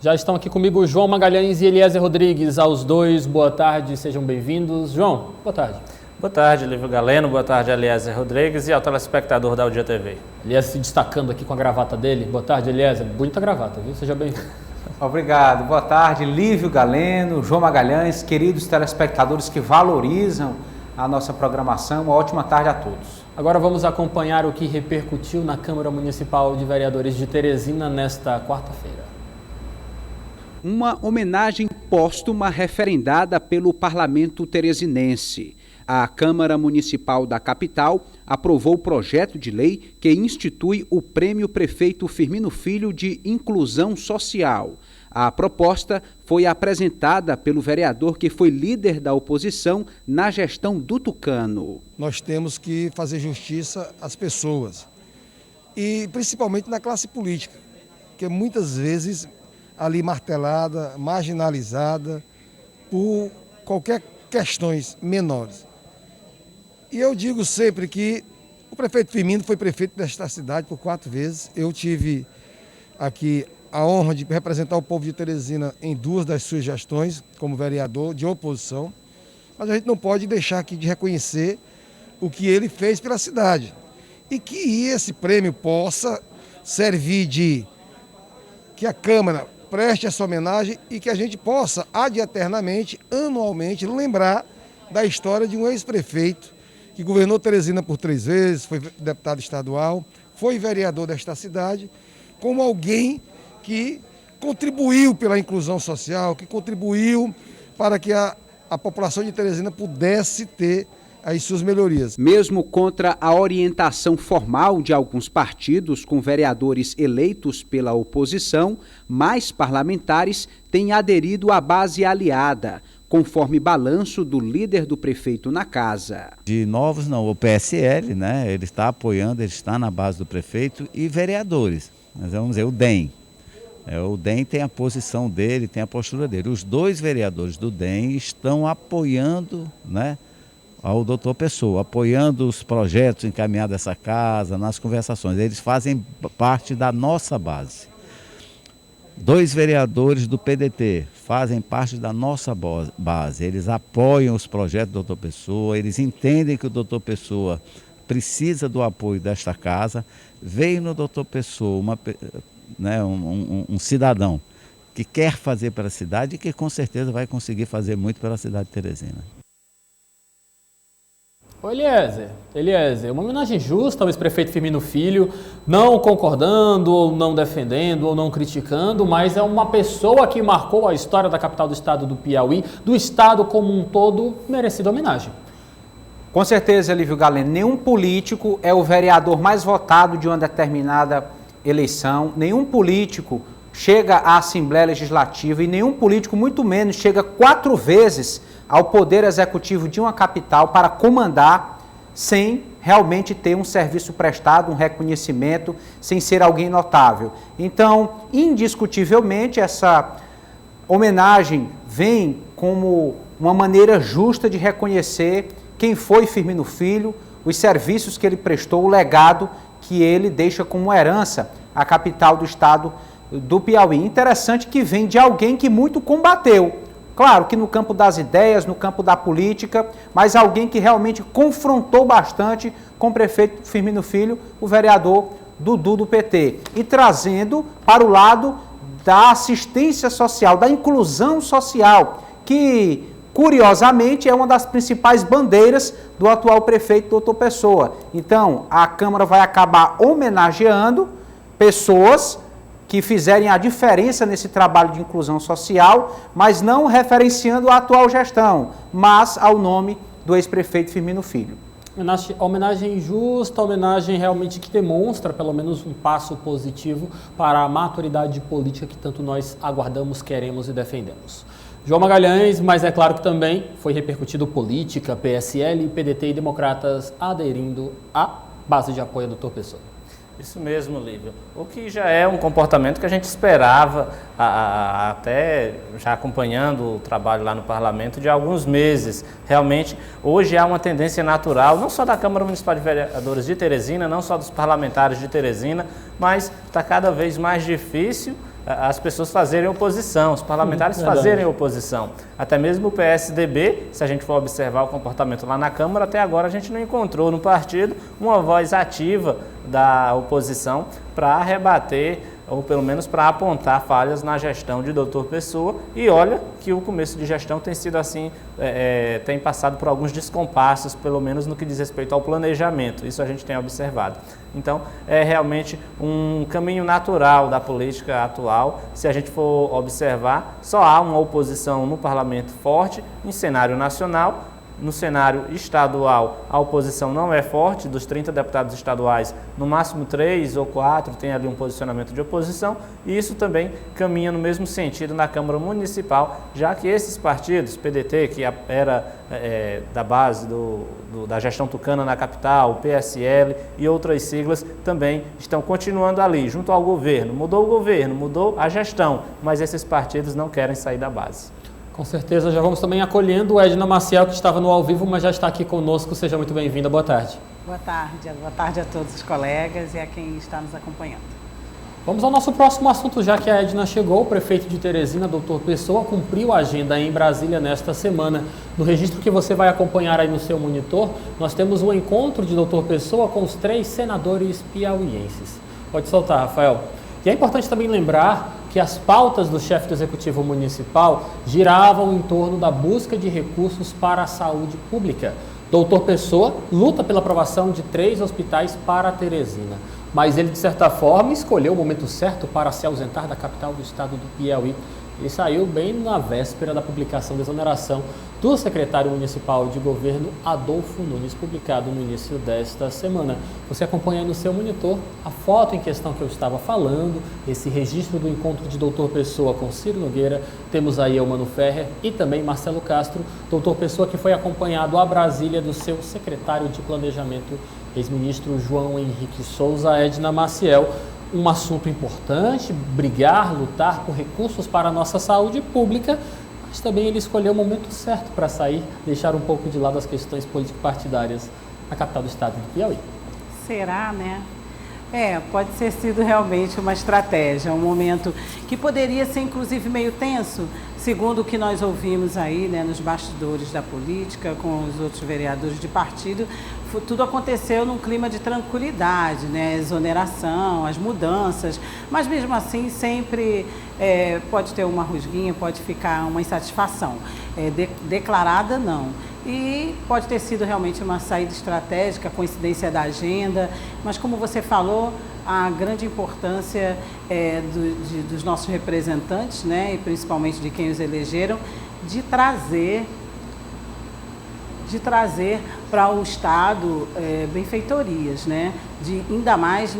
Já estão aqui comigo João Magalhães e Eliezer Rodrigues. Aos dois, boa tarde, sejam bem-vindos. João, boa tarde. Boa tarde, Lívio Galeno. Boa tarde, Eliezer Rodrigues e ao telespectador da Audia TV. Eliezer se destacando aqui com a gravata dele. Boa tarde, Eliezer. Bonita gravata, viu? Seja bem-vindo. Obrigado. Boa tarde, Lívio Galeno, João Magalhães, queridos telespectadores que valorizam a nossa programação. Uma ótima tarde a todos. Agora vamos acompanhar o que repercutiu na Câmara Municipal de Vereadores de Teresina nesta quarta-feira. Uma homenagem póstuma referendada pelo Parlamento Teresinense. A Câmara Municipal da capital aprovou o projeto de lei que institui o Prêmio Prefeito Firmino Filho de Inclusão Social. A proposta foi apresentada pelo vereador que foi líder da oposição na gestão do Tucano. Nós temos que fazer justiça às pessoas e principalmente na classe política, que muitas vezes ali martelada, marginalizada por qualquer questões menores. E eu digo sempre que o prefeito Firmino foi prefeito desta cidade por 4 vezes. Eu tive aqui a honra de representar o povo de Teresina em 2 das suas gestões como vereador de oposição, mas a gente não pode deixar aqui de reconhecer o que ele fez pela cidade e que esse prêmio possa servir de que a Câmara preste essa homenagem e que a gente possa, ad eternamente, anualmente, lembrar da história de um ex-prefeito que governou Teresina por 3 vezes, foi deputado estadual, foi vereador desta cidade, como alguém que contribuiu pela inclusão social, que contribuiu para que a população de Teresina pudesse ter as suas melhorias. Mesmo contra a orientação formal de alguns partidos com vereadores eleitos pela oposição, mais parlamentares têm aderido à base aliada, conforme balanço do líder do prefeito na casa. De novos não, o PSL, né, ele está apoiando, ele está na base do prefeito e vereadores, mas vamos dizer, o DEM. O DEM tem a posição dele, tem a postura dele. Os 2 vereadores do DEM estão apoiando, né, ao doutor Pessoa, apoiando os projetos encaminhados a essa casa, nas conversações. Eles fazem parte da nossa base. 2 vereadores do PDT fazem parte da nossa base. Eles apoiam os projetos do doutor Pessoa, eles entendem que o doutor Pessoa precisa do apoio desta casa. Veio no doutor Pessoa um cidadão que quer fazer pela cidade e que com certeza vai conseguir fazer muito pela cidade de Teresina. Ô Eliezer, uma homenagem justa ao ex-prefeito Firmino Filho, não concordando, ou não defendendo, ou não criticando, mas é uma pessoa que marcou a história da capital do estado do Piauí, do estado como um todo, merecida homenagem. Com certeza, Lívio Galeno, nenhum político é o vereador mais votado de uma determinada eleição, nenhum político chega à Assembleia Legislativa e nenhum político, muito menos, chega 4 vezes ao Poder Executivo de uma capital para comandar sem realmente ter um serviço prestado, um reconhecimento, sem ser alguém notável. Então, indiscutivelmente, essa homenagem vem como uma maneira justa de reconhecer quem foi Firmino Filho, os serviços que ele prestou, o legado que ele deixa como herança à capital do estado do Piauí. Interessante que vem de alguém que muito combateu, claro que no campo das ideias, no campo da política, mas alguém que realmente confrontou bastante com o prefeito Firmino Filho, o vereador Dudu do PT, e trazendo para o lado da assistência social, da inclusão social, que curiosamente é uma das principais bandeiras do atual prefeito doutor Pessoa. Então, a Câmara vai acabar homenageando pessoas que fizerem a diferença nesse trabalho de inclusão social, mas não referenciando a atual gestão, mas ao nome do ex-prefeito Firmino Filho. Homenagem justa, homenagem realmente que demonstra pelo menos um passo positivo para a maturidade política que tanto nós aguardamos, queremos e defendemos. João Magalhães, mas é claro que também foi repercutido política, PSL, PDT e democratas aderindo à base de apoio do doutor Pessoa. Isso mesmo, Lívio. O que já é um comportamento que a gente esperava, até já acompanhando o trabalho lá no parlamento de alguns meses. Realmente, hoje há uma tendência natural, não só da Câmara Municipal de Vereadores de Teresina, não só dos parlamentares de Teresina, mas está cada vez mais difícil as pessoas fazerem oposição, os parlamentares fazerem oposição. Até mesmo o PSDB, se a gente for observar o comportamento lá na Câmara, até agora a gente não encontrou no partido uma voz ativa da oposição para rebater ou pelo menos para apontar falhas na gestão de Dr. Pessoa, e olha que o começo de gestão tem sido assim, tem passado por alguns descompassos, pelo menos no que diz respeito ao planejamento, isso a gente tem observado. Então, é realmente um caminho natural da política atual, se a gente for observar, só há uma oposição no parlamento forte, em cenário nacional. No cenário estadual, a oposição não é forte, dos 30 deputados estaduais, no máximo 3 ou 4 tem ali um posicionamento de oposição, e isso também caminha no mesmo sentido na Câmara Municipal, já que esses partidos, PDT, que era da base da gestão tucana na capital, o PSL e outras siglas, também estão continuando ali, junto ao governo. Mudou o governo, mudou a gestão, mas esses partidos não querem sair da base. Com certeza, já vamos também acolhendo o Edna Maciel, que estava no ao vivo, mas já está aqui conosco. Seja muito bem-vinda. Boa tarde. Boa tarde a todos os colegas e a quem está nos acompanhando. Vamos ao nosso próximo assunto, já que a Edna chegou. O prefeito de Teresina, Dr. Pessoa, cumpriu a agenda em Brasília nesta semana. No registro que você vai acompanhar aí no seu monitor, nós temos o encontro de Dr. Pessoa com os 3 senadores piauienses. Pode soltar, Rafael. E é importante também lembrar que as pautas do chefe do Executivo Municipal giravam em torno da busca de recursos para a saúde pública. Dr. Pessoa luta pela aprovação de 3 hospitais para Teresina, mas ele, de certa forma, escolheu o momento certo para se ausentar da capital do estado do Piauí. Ele saiu bem na véspera da publicação da exoneração do secretário municipal de governo, Adolfo Nunes, publicado no início desta semana. Você acompanha aí no seu monitor a foto em questão que eu estava falando, esse registro do encontro de Dr. Pessoa com Ciro Nogueira. Temos aí Eumano Ferrer e também Marcelo Castro. Dr. Pessoa que foi acompanhado a Brasília do seu secretário de planejamento, ex-ministro João Henrique Souza. Edna Maciel, um assunto importante, brigar, lutar por recursos para a nossa saúde pública, mas também ele escolheu o momento certo para sair, deixar um pouco de lado as questões político-partidárias na capital do estado do Piauí. Será, né? Pode ter sido realmente uma estratégia, um momento que poderia ser inclusive meio tenso, segundo o que nós ouvimos aí, né, nos bastidores da política, com os outros vereadores de partido. Tudo aconteceu num clima de tranquilidade, né? Exoneração, as mudanças, mas mesmo assim sempre pode ter uma rusguinha, pode ficar uma insatisfação. Declarada, não. E pode ter sido realmente uma saída estratégica, coincidência da agenda, mas como você falou, a grande importância dos nossos representantes, né? E principalmente de quem os elegeram, de trazer para o Estado benfeitorias, né? Ainda mais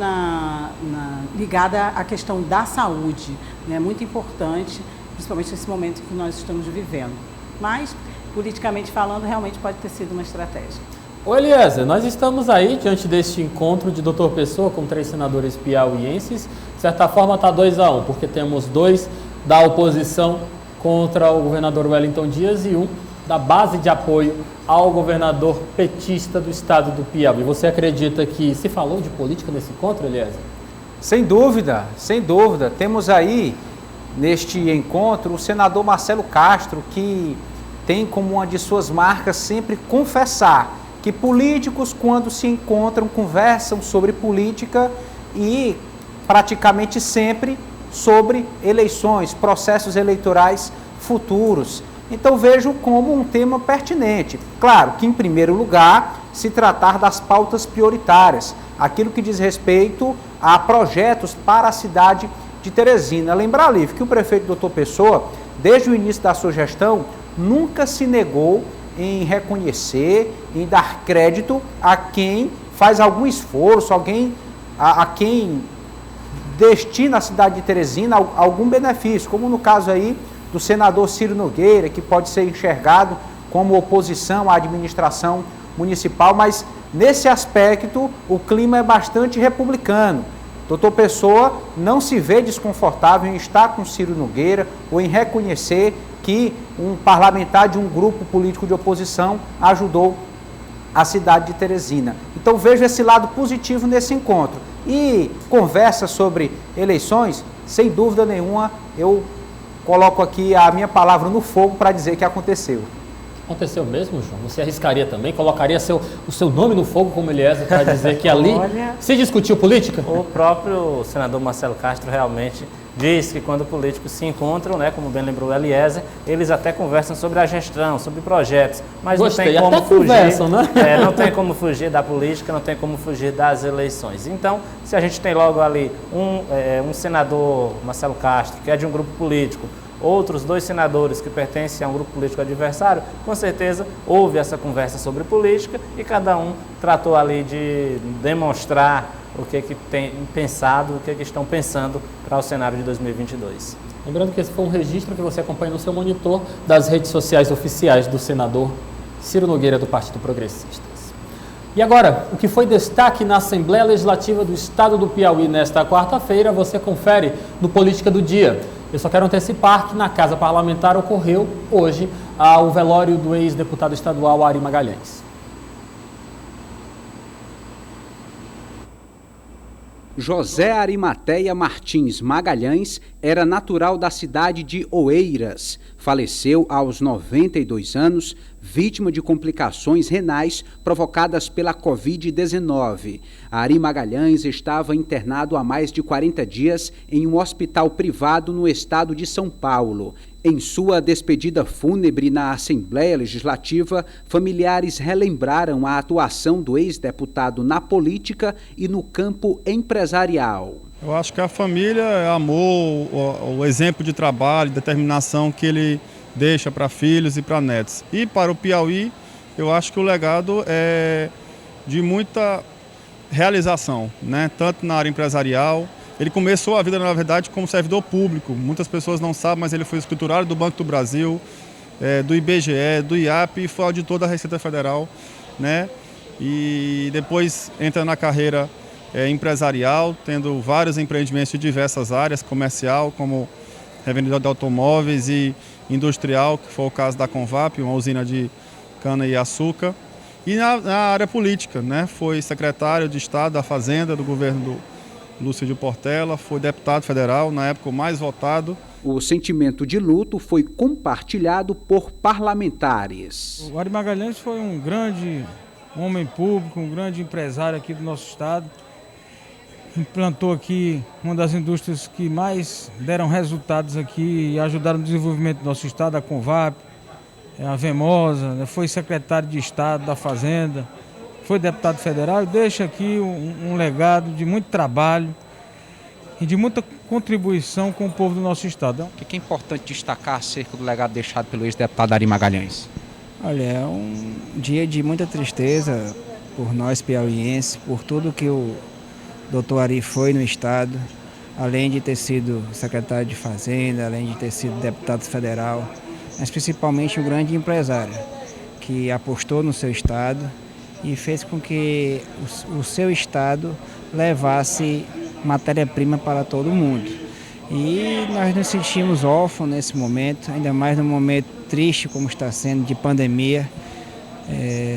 ligada à questão da saúde, né? Muito importante, principalmente nesse momento que nós estamos vivendo. Mas, politicamente falando, realmente pode ter sido uma estratégia. Ô Eliezer, nós estamos aí diante deste encontro de Dr. Pessoa com 3 senadores piauienses. De certa forma está 2-1, porque temos 2 da oposição contra o governador Wellington Dias e 1 da base de apoio ao governador petista do estado do Piauí. Você acredita que se falou de política nesse encontro, Eliezer? Sem dúvida, sem dúvida. Temos aí, neste encontro, o senador Marcelo Castro, que tem como uma de suas marcas sempre confessar que políticos, quando se encontram, conversam sobre política e praticamente sempre sobre eleições, processos eleitorais futuros. Então vejo como um tema pertinente. Claro que, em primeiro lugar, se tratar das pautas prioritárias, aquilo que diz respeito a projetos para a cidade de Teresina. Lembrar, Lívia, que o prefeito Dr. Pessoa, desde o início da sua gestão, nunca se negou em reconhecer, em dar crédito a quem faz algum esforço, a quem destina à cidade de Teresina algum benefício, como no caso aí do senador Ciro Nogueira, que pode ser enxergado como oposição à administração municipal, mas nesse aspecto o clima é bastante republicano. Dr. Pessoa não se vê desconfortável em estar com Ciro Nogueira ou em reconhecer que um parlamentar de um grupo político de oposição ajudou a cidade de Teresina. Então vejo esse lado positivo nesse encontro. E conversa sobre eleições, sem dúvida nenhuma, eu coloco aqui a minha palavra no fogo para dizer que aconteceu. Aconteceu mesmo, João? Você arriscaria também? Colocaria o seu nome no fogo, como Eliezer, para dizer que ali se discutiu política? O próprio senador Marcelo Castro realmente diz que quando políticos se encontram, né, como bem lembrou o Eliezer, eles até conversam sobre a gestão, sobre projetos, mas Gostei, não tem como até fugir, conversam, né? Não tem como fugir da política, não tem como fugir das eleições. Então, se a gente tem logo ali um senador, Marcelo Castro, que é de um grupo político, outros 2 senadores que pertencem a um grupo político adversário, com certeza houve essa conversa sobre política e cada um tratou ali de demonstrar o que tem pensado, o que estão pensando para o cenário de 2022. Lembrando que esse foi um registro que você acompanha no seu monitor das redes sociais oficiais do senador Ciro Nogueira, do Partido Progressistas. E agora, o que foi destaque na Assembleia Legislativa do Estado do Piauí nesta quarta-feira, você confere no Política do Dia. Eu só quero antecipar que na Casa Parlamentar ocorreu hoje o velório do ex-deputado estadual Ari Magalhães. José Arimateia Martins Magalhães era natural da cidade de Oeiras. Faleceu aos 92 anos, vítima de complicações renais provocadas pela Covid-19. Ari Magalhães estava internado há mais de 40 dias em um hospital privado no estado de São Paulo. Em sua despedida fúnebre na Assembleia Legislativa, familiares relembraram a atuação do ex-deputado na política e no campo empresarial. Eu acho que a família amou o exemplo de trabalho, determinação que ele deixa para filhos e para netos. E para o Piauí, eu acho que o legado é de muita realização, né? Tanto na área empresarial. Ele começou a vida, na verdade, como servidor público. Muitas pessoas não sabem, mas ele foi escriturário do Banco do Brasil, do IBGE, do IAP e foi auditor da Receita Federal, né? E depois entra na carreira empresarial, tendo vários empreendimentos de diversas áreas, comercial, como revendedor de automóveis e industrial, que foi o caso da Convap, uma usina de cana-e-açúcar. E na área política, né? Foi secretário de Estado da Fazenda do governo do Lúcio Portela, foi deputado federal, na época o mais votado. O sentimento de luto foi compartilhado por parlamentares. O Ari Magalhães foi um grande homem público, um grande empresário aqui do nosso estado. Implantou aqui uma das indústrias que mais deram resultados aqui e ajudaram no desenvolvimento do nosso estado, a Convap, a Vemosa, foi secretário de Estado da Fazenda, foi deputado federal e deixa aqui um legado de muito trabalho e de muita contribuição com o povo do nosso estado. O que é importante destacar acerca do legado deixado pelo ex-deputado Ari Magalhães? Olha, é um dia de muita tristeza por nós piauienses, por tudo que o doutor Ari foi no estado, além de ter sido secretário de Fazenda, além de ter sido deputado federal, mas principalmente um grande empresário que apostou no seu estado e fez com que o seu estado levasse matéria-prima para todo mundo. E nós nos sentimos órfãos nesse momento, ainda mais num momento triste como está sendo, de pandemia.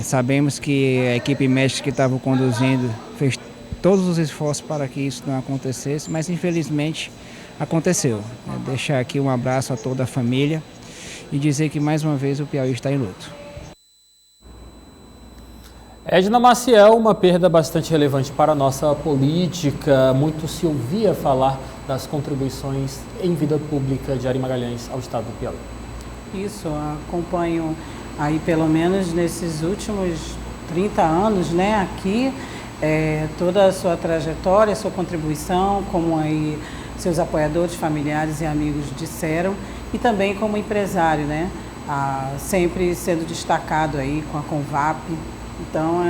Sabemos que a equipe médica que estava conduzindo fez todos os esforços para que isso não acontecesse, mas infelizmente aconteceu. Deixar aqui um abraço a toda a família e dizer que mais uma vez o Piauí está em luto. Edna Maciel, uma perda bastante relevante para a nossa política. Muito se ouvia falar das contribuições em vida pública de Ari Magalhães ao estado do Piauí. Isso, acompanho aí pelo menos nesses últimos 30 anos, né, aqui, toda a sua trajetória, sua contribuição, como aí seus apoiadores, familiares e amigos disseram, e também como empresário, né, sempre sendo destacado aí com a Convap. Então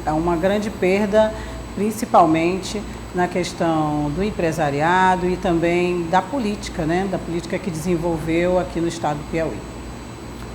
é uma grande perda, principalmente na questão do empresariado e também da política, né? Da política que desenvolveu aqui no estado do Piauí.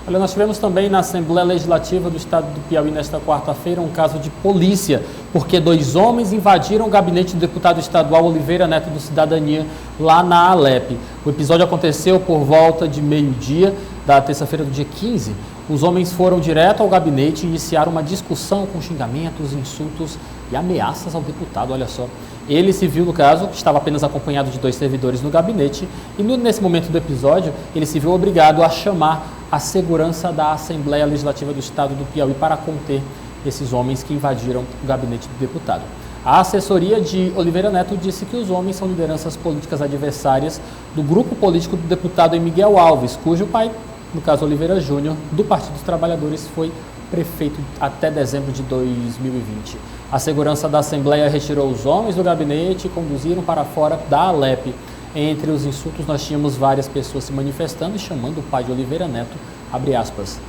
Olha, nós tivemos também na Assembleia Legislativa do estado do Piauí nesta quarta-feira um caso de polícia, porque 2 homens invadiram o gabinete do deputado estadual Oliveira Neto do Cidadania lá na Alep. O episódio aconteceu por volta de meio-dia da terça-feira do dia 15. Os homens foram direto ao gabinete e iniciaram uma discussão com xingamentos, insultos e ameaças ao deputado, olha só. Ele se viu, no caso, que estava apenas acompanhado de 2 servidores no gabinete e nesse momento do episódio, ele se viu obrigado a chamar a segurança da Assembleia Legislativa do Estado do Piauí para conter esses homens que invadiram o gabinete do deputado. A assessoria de Oliveira Neto disse que os homens são lideranças políticas adversárias do grupo político do deputado Miguel Alves, cujo pai, no caso Oliveira Júnior, do Partido dos Trabalhadores, foi prefeito até dezembro de 2020. A segurança da Assembleia retirou os homens do gabinete e conduziram para fora da Alep. Entre os insultos, nós tínhamos várias pessoas se manifestando e chamando o pai de Oliveira Neto, abre aspas,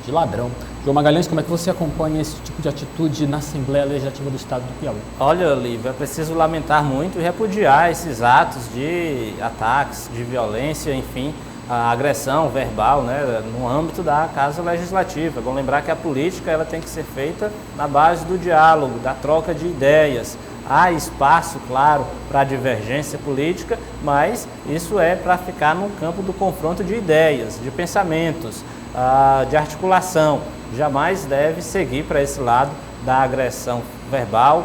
de ladrão. João Magalhães, como é que você acompanha esse tipo de atitude na Assembleia Legislativa do Estado do Piauí? Olha, Lívia, é preciso lamentar muito e repudiar esses atos de ataques, de violência, enfim, a agressão verbal, né, no âmbito da Casa Legislativa. Vamos lembrar que a política ela tem que ser feita na base do diálogo, da troca de ideias. Há espaço, claro, para divergência política, mas isso é para ficar no campo do confronto de ideias, de pensamentos, de articulação. Jamais deve seguir para esse lado da agressão verbal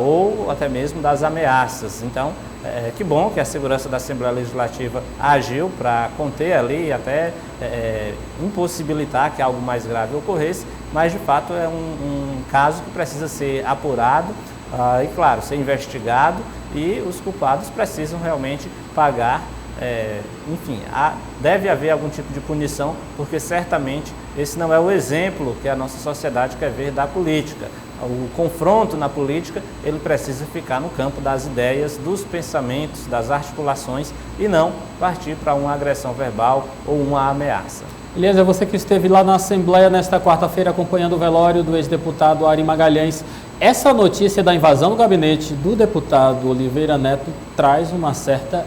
ou até mesmo das ameaças. Então, que bom que a segurança da Assembleia Legislativa agiu para conter ali e até impossibilitar que algo mais grave ocorresse, mas de fato é um caso que precisa ser apurado e, claro, ser investigado e os culpados precisam realmente pagar. Enfim, deve haver algum tipo de punição, porque certamente esse não é o exemplo que a nossa sociedade quer ver da política. O confronto na política, ele precisa ficar no campo das ideias, dos pensamentos, das articulações e não partir para uma agressão verbal ou uma ameaça. Eliezer, você que esteve lá na Assembleia nesta quarta-feira acompanhando o velório do ex-deputado Ari Magalhães, essa notícia da invasão do gabinete do deputado Oliveira Neto traz uma certa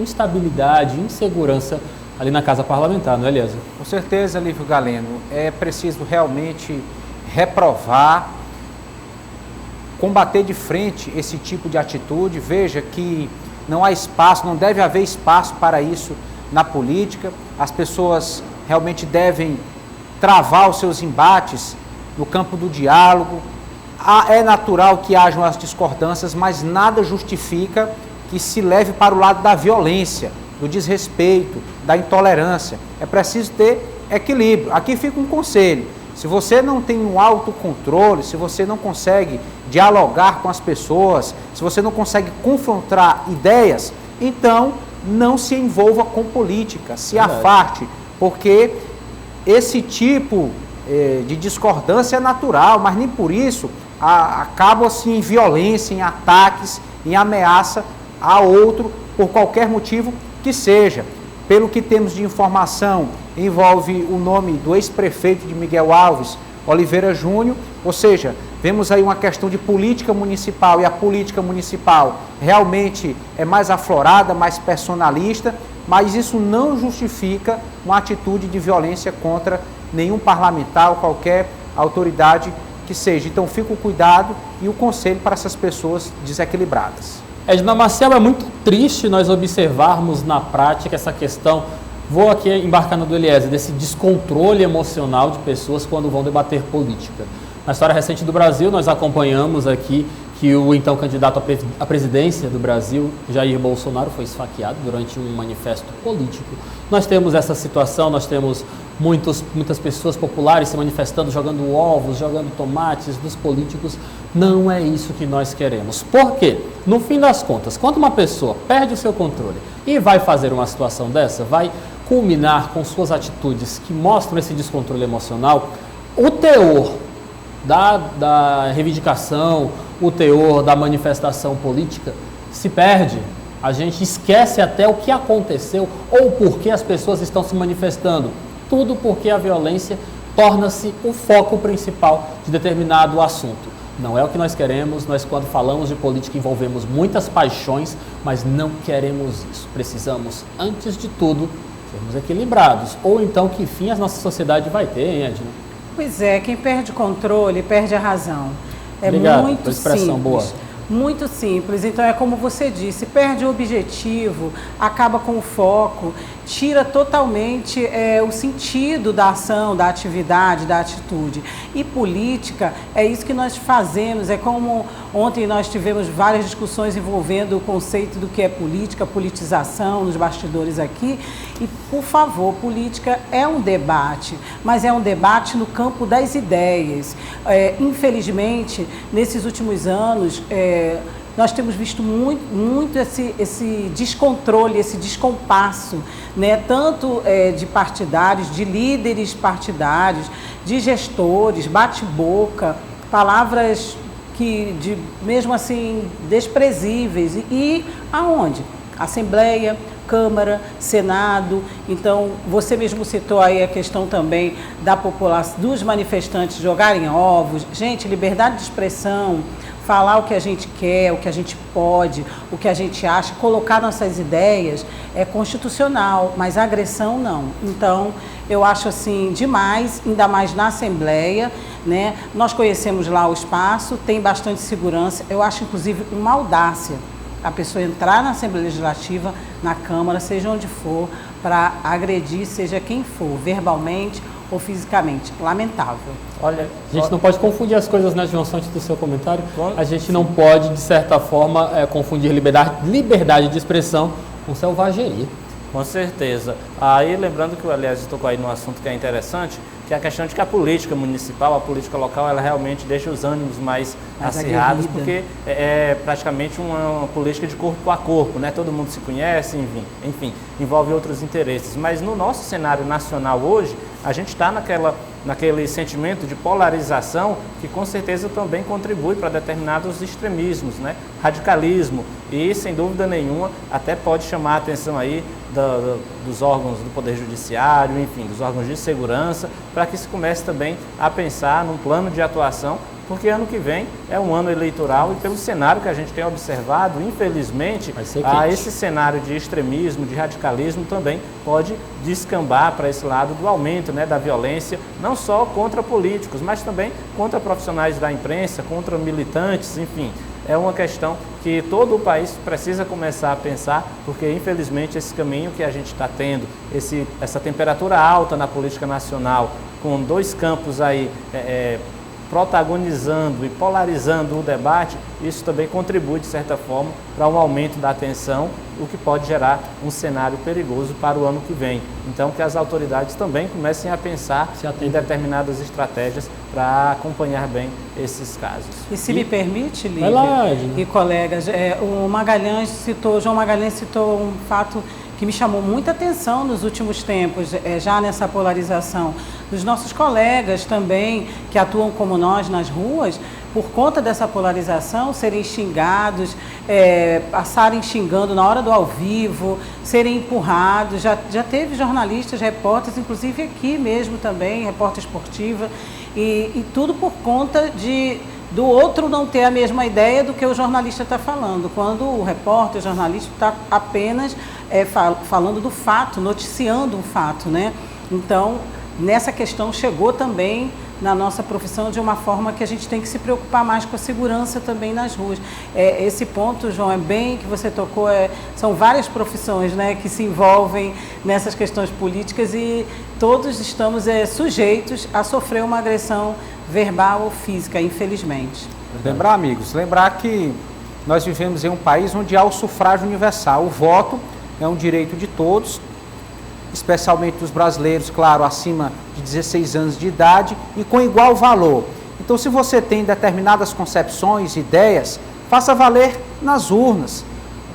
instabilidade, insegurança ali na Casa Parlamentar, não é, Eliezer? Com certeza, Lívio Galeno. É preciso realmente reprovar, combater de frente esse tipo de atitude. Veja que não há espaço, não deve haver espaço para isso na política. As pessoas realmente devem travar os seus embates no campo do diálogo. É natural que hajam as discordâncias, mas nada justifica que se leve para o lado da violência, do desrespeito, da intolerância. É preciso ter equilíbrio. Aqui fica um conselho. Se você não tem um autocontrole, se você não consegue dialogar com as pessoas, se você não consegue confrontar ideias, então não se envolva com política, se afaste, porque esse tipo de discordância é natural, mas nem por isso acaba-se em violência, em ataques, em ameaça a outro, por qualquer motivo que seja. Pelo que temos de informação, envolve o nome do ex-prefeito de Miguel Alves, Oliveira Júnior, ou seja, vemos aí uma questão de política municipal, e a política municipal realmente é mais aflorada, mais personalista, mas isso não justifica uma atitude de violência contra nenhum parlamentar ou qualquer autoridade que seja. Então fica o cuidado e o conselho para essas pessoas desequilibradas. Edna Marcel, é muito triste nós observarmos na prática essa questão, vou aqui embarcar no do Eliezer, desse descontrole emocional de pessoas quando vão debater política. Na história recente do Brasil, nós acompanhamos aqui que o então candidato à presidência do Brasil, Jair Bolsonaro, foi esfaqueado durante um manifesto político. Nós temos essa situação, nós temos muitas pessoas populares se manifestando, jogando ovos, jogando tomates dos políticos. Não é isso que nós queremos. Por quê? No fim das contas, quando uma pessoa perde o seu controle e vai fazer uma situação dessa, vai culminar com suas atitudes que mostram esse descontrole emocional, o teor da reivindicação, o teor da manifestação política se perde. A gente esquece até o que aconteceu ou por que as pessoas estão se manifestando. Tudo porque a violência torna-se o foco principal de determinado assunto. Não é o que nós queremos. Nós, quando falamos de política, envolvemos muitas paixões, mas não queremos isso. Precisamos, antes de tudo, sermos equilibrados. Ou então, que fim a nossa sociedade vai ter, hein, Edna? Pois é, quem perde controle perde a razão. É Obrigado, muito expressão simples. boa. Muito simples. Então é como você disse, perde o objetivo, acaba com o foco tira totalmente o sentido da ação, da atividade, da atitude. E política é isso que nós fazemos, é como ontem nós tivemos várias discussões envolvendo o conceito do que é política, politização nos bastidores aqui. E, por favor, política é um debate, mas é um debate no campo das ideias. Infelizmente, nesses últimos anos, nós temos visto muito esse descontrole, esse descompasso, né? Tanto de partidários, de líderes partidários, de gestores, bate-boca, palavras mesmo assim, desprezíveis. E aonde? Assembleia, Câmara, Senado. Então, você mesmo citou aí a questão também da população, dos manifestantes jogarem ovos. Gente, liberdade de expressão, falar o que a gente quer, o que a gente pode, o que a gente acha, colocar nossas ideias é constitucional, mas a agressão não. Então, eu acho assim demais, ainda mais na Assembleia, né? Nós conhecemos lá o espaço, tem bastante segurança, eu acho inclusive uma audácia a pessoa entrar na Assembleia Legislativa, na Câmara, seja onde for, para agredir, seja quem for, verbalmente ou fisicamente. Lamentável. Olha, a gente não pode confundir as coisas, né, João, antes do seu comentário. A gente não pode, de certa forma, confundir liberdade de expressão com selvageria. Com certeza. Aí, lembrando que o Elias tocou aí num assunto que é interessante, que é a questão de que a política municipal, a política local, ela realmente deixa os ânimos mais acirrados, porque é praticamente uma política de corpo a corpo, né? Todo mundo se conhece, enfim, envolve outros interesses. Mas no nosso cenário nacional hoje, a gente está naquele sentimento de polarização que com certeza também contribui para determinados extremismos, né? Radicalismo, e sem dúvida nenhuma até pode chamar a atenção aí dos órgãos do Poder Judiciário, enfim, dos órgãos de segurança, para que se comece também a pensar num plano de atuação, porque ano que vem é um ano eleitoral e pelo cenário que a gente tem observado, infelizmente, esse cenário de extremismo, de radicalismo também pode descambar para esse lado do aumento, né, da violência, não só contra políticos, mas também contra profissionais da imprensa, contra militantes, enfim. É uma questão que todo o país precisa começar a pensar, porque infelizmente esse caminho que a gente está tendo, essa temperatura alta na política nacional, com dois campos aí protagonizando e polarizando o debate, isso também contribui, de certa forma, para um aumento da tensão, o que pode gerar um cenário perigoso para o ano que vem. Então, que as autoridades também comecem a pensar em determinadas estratégias para acompanhar bem esses casos. E se me permite, Lívia e colegas, o João Magalhães citou um fato que me chamou muita atenção nos últimos tempos, já nessa polarização, dos nossos colegas também, que atuam como nós nas ruas, por conta dessa polarização, serem xingados, passarem xingando na hora do ao vivo, serem empurrados. Já teve jornalistas, repórteres, inclusive aqui mesmo também, repórter esportiva, e tudo por conta do outro não ter a mesma ideia do que o jornalista está falando, quando o repórter, o jornalista está apenas falando do fato, noticiando um fato, né? Então, nessa questão chegou também na nossa profissão de uma forma que a gente tem que se preocupar mais com a segurança também nas ruas. Esse ponto, João, é bem que você tocou, são várias profissões, né, que se envolvem nessas questões políticas e todos estamos sujeitos a sofrer uma agressão verbal ou física, infelizmente. Lembrar que nós vivemos em um país onde há o sufrágio universal. O voto é um direito de todos, especialmente dos brasileiros, claro, acima de 16 anos de idade e com igual valor. Então, se você tem determinadas concepções, ideias, faça valer nas urnas.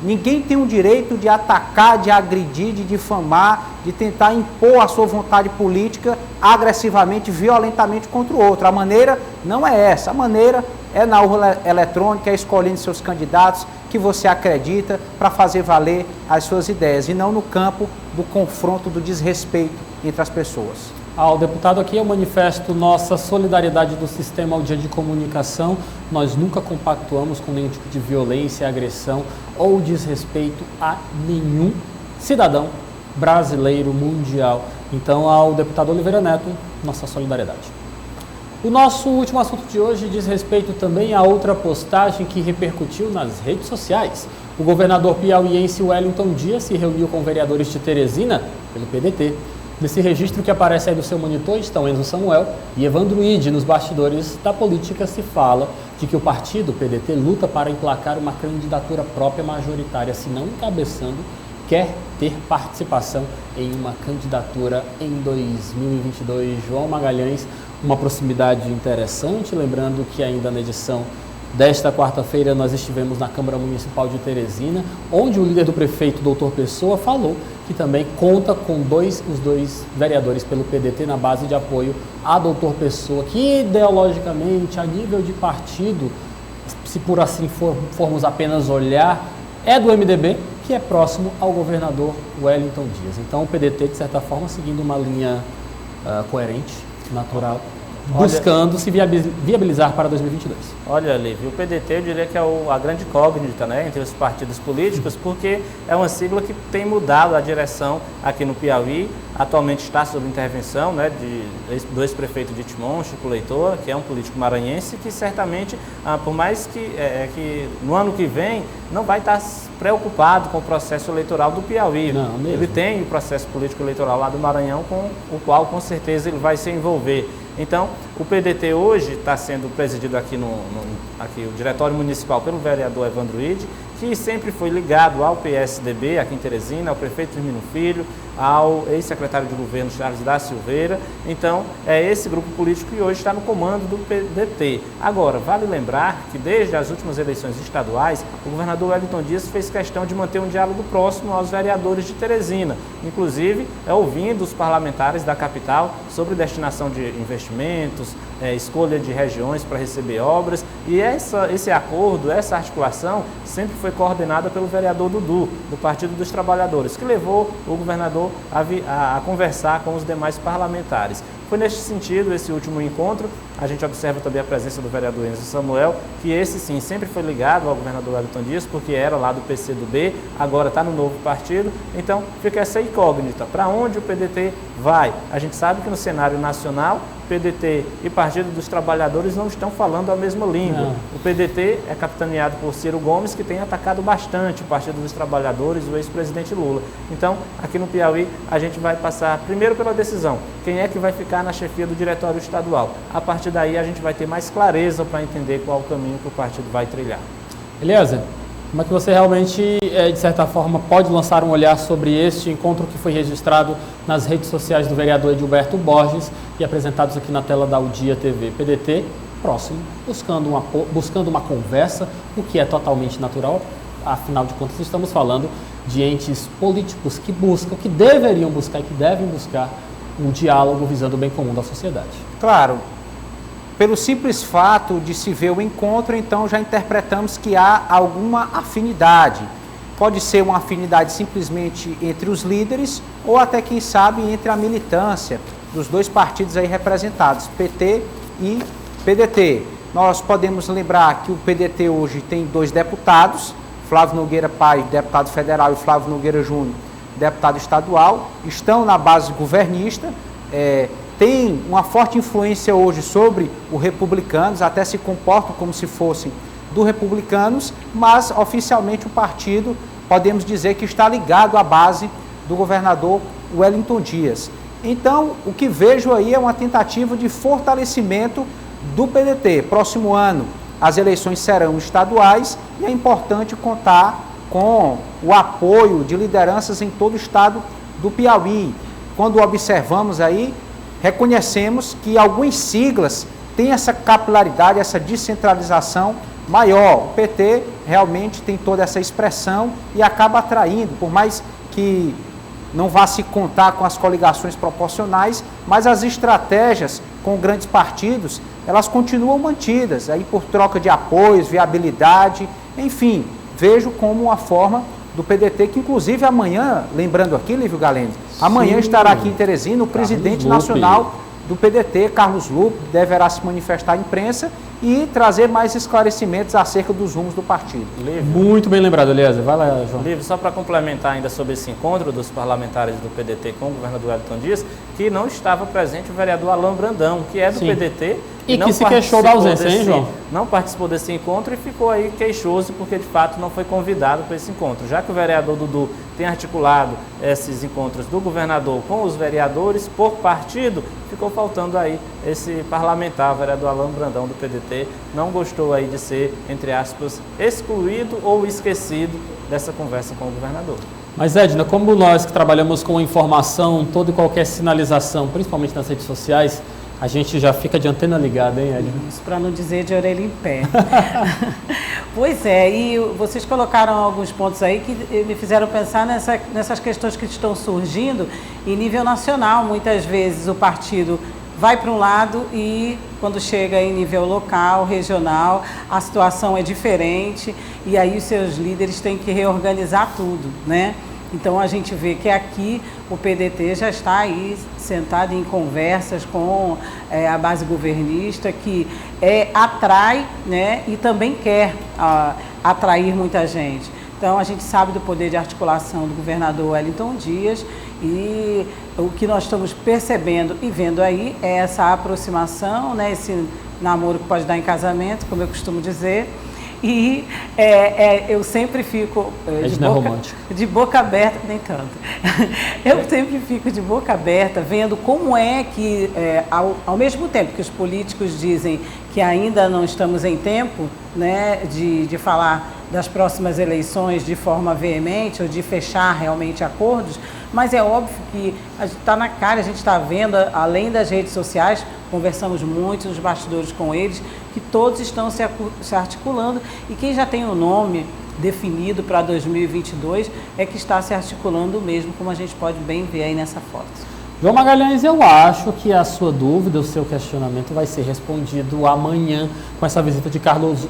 Ninguém tem o direito de atacar, de agredir, de difamar, de tentar impor a sua vontade política agressivamente, violentamente contra o outro. A maneira não é essa. A maneira é na urna eletrônica, escolhendo seus candidatos que você acredita para fazer valer as suas ideias e não no campo do confronto, do desrespeito entre as pessoas. Ao deputado aqui, eu manifesto nossa solidariedade do sistema ao dia de comunicação. Nós nunca compactuamos com nenhum tipo de violência, agressão ou desrespeito a nenhum cidadão brasileiro, mundial. Então, ao deputado Oliveira Neto, nossa solidariedade. O nosso último assunto de hoje diz respeito também a outra postagem que repercutiu nas redes sociais. O governador piauiense Wellington Dias se reuniu com vereadores de Teresina, pelo PDT. Nesse registro que aparece aí no seu monitor estão Enzo Samuel e Evandro Ide. Nos bastidores da política se fala de que o partido, o PDT, luta para emplacar uma candidatura própria majoritária, se não encabeçando, quer ter participação em uma candidatura em 2022. João Magalhães, uma proximidade interessante, lembrando que ainda na edição desta quarta-feira nós estivemos na Câmara Municipal de Teresina, onde o líder do prefeito, Dr. Pessoa, falou que também conta com os dois vereadores pelo PDT na base de apoio a Dr. Pessoa, que ideologicamente, a nível de partido, se por assim formos apenas olhar, é do MDB, que é próximo ao governador Wellington Dias. Então o PDT, de certa forma, seguindo uma linha coerente, natural, buscando se viabilizar para 2022. Olha, Lívia, o PDT eu diria que é a grande incógnita, né, entre os partidos políticos, porque é uma sigla que tem mudado a direção aqui no Piauí. Atualmente está sob intervenção, né, do ex-prefeito de Itimon, Chico Leitor, que é um político maranhense, que certamente, por mais que no ano que vem não vai estar preocupado com o processo eleitoral do Piauí. Não, mesmo. Ele tem o processo político eleitoral lá do Maranhão, com o qual com certeza ele vai se envolver. Então, o PDT hoje está sendo presidido aqui aqui o Diretório Municipal pelo vereador Evandro Ide, que sempre foi ligado ao PSDB aqui em Teresina, ao prefeito Firmino Filho, ao ex-secretário de governo Charles da Silveira. Então, é esse grupo político que hoje está no comando do PDT. Agora, vale lembrar que desde as últimas eleições estaduais, o governador Wellington Dias fez questão de manter um diálogo próximo aos vereadores de Teresina, inclusive ouvindo os parlamentares da capital sobre destinação de investimentos, escolha de regiões para receber obras, e esse acordo, essa articulação sempre foi coordenada pelo vereador Dudu, do Partido dos Trabalhadores, que levou o governador a conversar com os demais parlamentares. Foi neste sentido esse último encontro. A gente observa também a presença do vereador Enzo Samuel, que esse sim sempre foi ligado ao governador Wellington Dias, porque era lá do PCdoB, agora está no novo partido. Então fica essa incógnita, para onde o PDT vai? A gente sabe que no cenário nacional, PDT e Partido dos Trabalhadores não estão falando a mesma língua. Não. O PDT é capitaneado por Ciro Gomes, que tem atacado bastante o Partido dos Trabalhadores, o ex-presidente Lula. Então, aqui no Piauí, a gente vai passar primeiro pela decisão, quem é que vai ficar na chefia do Diretório Estadual. A partir daí, a gente vai ter mais clareza para entender qual o caminho que o partido vai trilhar. Eliezer, como é que você realmente, de certa forma, pode lançar um olhar sobre este encontro que foi registrado nas redes sociais do vereador Edilberto Borges e apresentados aqui na tela da Udia TV? PDT próximo, buscando uma conversa, o que é totalmente natural, afinal de contas estamos falando de entes políticos que buscam, que deveriam buscar e que devem buscar um diálogo visando o bem comum da sociedade. Claro, pelo simples fato de se ver o encontro, então já interpretamos que há alguma afinidade. Pode ser uma afinidade simplesmente entre os líderes ou até, quem sabe, entre a militância dos dois partidos aí representados, PT e PDT. Nós podemos lembrar que o PDT hoje tem 2 deputados, Flávio Nogueira Pai, deputado federal, e Flávio Nogueira Júnior, deputado estadual, estão na base governista, tem uma forte influência hoje sobre os republicanos, até se comportam como se fossem do republicanos, mas oficialmente o partido, podemos dizer que está ligado à base do governador Wellington Dias. Então, o que vejo aí é uma tentativa de fortalecimento do PDT. Próximo ano, as eleições serão estaduais e é importante contar com o apoio de lideranças em todo o estado do Piauí. Quando observamos aí, reconhecemos que algumas siglas têm essa capilaridade, essa descentralização maior. O PT realmente tem toda essa expressão e acaba atraindo, por mais que não vá se contar com as coligações proporcionais, mas as estratégias com grandes partidos, elas continuam mantidas, aí por troca de apoios, viabilidade, enfim, vejo como uma forma do PDT, que inclusive amanhã, lembrando aqui, Lívio Galeno, amanhã estará aqui em Teresina o presidente nacional do PDT, Carlos Lupe, deverá se manifestar à imprensa e trazer mais esclarecimentos acerca dos rumos do partido. Lívio. Muito bem lembrado, Eliezer. Vai lá, João. Lívio, só para complementar ainda sobre esse encontro dos parlamentares do PDT com o governador Wellington Dias, que não estava presente o vereador Alain Brandão, que é do Sim. PDT, E que se queixou da ausência, hein, João? Não participou desse encontro e ficou aí queixoso porque, de fato, não foi convidado para esse encontro. Já que o vereador Dudu tem articulado esses encontros do governador com os vereadores por partido, ficou faltando aí esse parlamentar, o vereador Alain Brandão, do PDT, não gostou aí de ser, entre aspas, excluído ou esquecido dessa conversa com o governador. Mas, Edna, como nós que trabalhamos com informação, toda e qualquer sinalização, principalmente nas redes sociais, a gente já fica de antena ligada, hein, Edna? Isso, para não dizer de orelha em pé. Pois é, e vocês colocaram alguns pontos aí que me fizeram pensar nessas questões que estão surgindo em nível nacional. Muitas vezes o partido vai para um lado e quando chega em nível local, regional, a situação é diferente e aí os seus líderes têm que reorganizar tudo, né? Então a gente vê que aqui o PDT já está aí sentado em conversas com a base governista que atrai, né, e também quer atrair muita gente. Então a gente sabe do poder de articulação do governador Wellington Dias e o que nós estamos percebendo e vendo aí é essa aproximação, né, esse namoro que pode dar em casamento, como eu costumo dizer. E eu sempre fico de boca aberta, nem tanto, eu sempre fico de boca aberta vendo como é que, ao mesmo tempo que os políticos dizem que ainda não estamos em tempo, né, de falar das próximas eleições de forma veemente ou de fechar realmente acordos, mas é óbvio que está na cara, a gente está vendo, além das redes sociais, conversamos muito nos bastidores com eles, que todos estão se articulando e quem já tem o nome definido para 2022 é que está se articulando mesmo, como a gente pode bem ver aí nessa foto. João Magalhães, eu acho que a sua dúvida, o seu questionamento vai ser respondido amanhã com essa visita de Carlos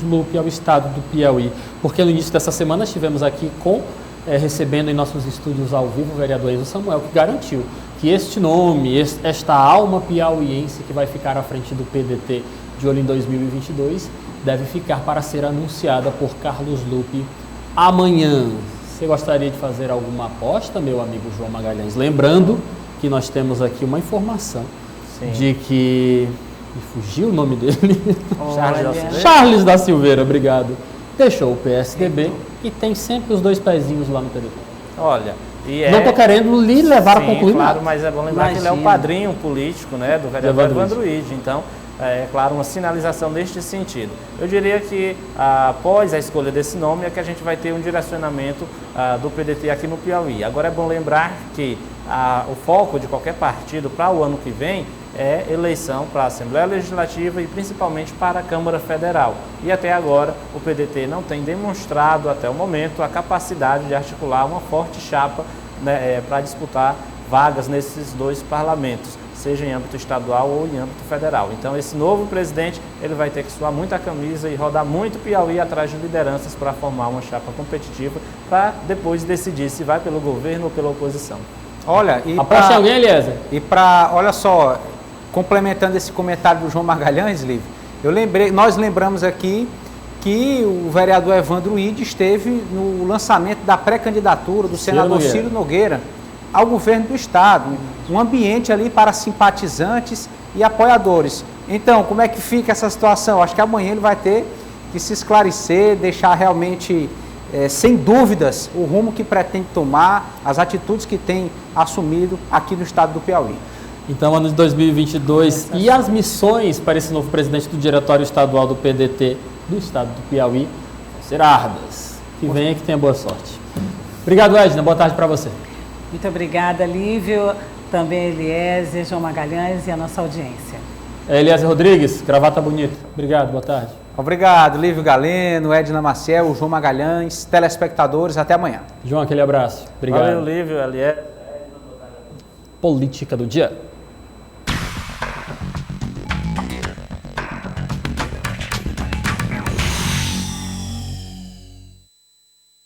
Lupe ao estado do Piauí, porque no início dessa semana estivemos aqui recebendo em nossos estúdios ao vivo o vereador Enzo Samuel, que garantiu que este nome, esta alma piauiense que vai ficar à frente do PDT de olho em 2022, deve ficar para ser anunciada por Carlos Lupe amanhã. Você gostaria de fazer alguma aposta, meu amigo João Magalhães? Lembrando que nós temos aqui uma informação de que... Me fugiu o nome dele. Charles da Silveira, obrigado. Deixou o PSDB e tem sempre os dois pezinhos lá no PDT. Olha, não estou querendo lhe levar a concluir. Claro, mas é bom lembrar que ele é o padrinho político, né, do vereador Evandro Ide. Então, é claro, uma sinalização neste sentido. Eu diria que após a escolha desse nome é que a gente vai ter um direcionamento do PDT aqui no Piauí. Agora é bom lembrar que o foco de qualquer partido para o ano que vem é eleição para a Assembleia Legislativa e principalmente para a Câmara Federal. E até agora o PDT não tem demonstrado até o momento a capacidade de articular uma forte chapa, né, para disputar vagas nesses dois parlamentos, seja em âmbito estadual ou em âmbito federal. Então esse novo presidente ele vai ter que suar muito a camisa e rodar muito Piauí atrás de lideranças para formar uma chapa competitiva para depois decidir se vai pelo governo ou pela oposição. Olha, aposta alguém, Eliezer? Olha só, complementando esse comentário do João Magalhães, Lívio, nós lembramos aqui que o vereador Evandro Ide esteve no lançamento da pré-candidatura do senador Ciro Nogueira ao governo do estado, um ambiente ali para simpatizantes e apoiadores. Então, como é que fica essa situação? Acho que amanhã ele vai ter que se esclarecer, deixar realmente sem dúvidas o rumo que pretende tomar, as atitudes que tem assumido aqui no estado do Piauí. Então, ano de 2022 e as missões para esse novo presidente do Diretório Estadual do PDT do estado do Piauí vão ser árduas. Que venha, que tenha boa sorte. Obrigado, Edna. Boa tarde para você. Muito obrigada, Lívio, também Eliezer, João Magalhães e a nossa audiência. Eliezer Rodrigues, gravata bonita. Obrigado, boa tarde. Obrigado, Lívio Galeno, Edna Maciel, João Magalhães, telespectadores, até amanhã. João, aquele abraço. Obrigado. Valeu, Lívio, Eliezer. Política do dia.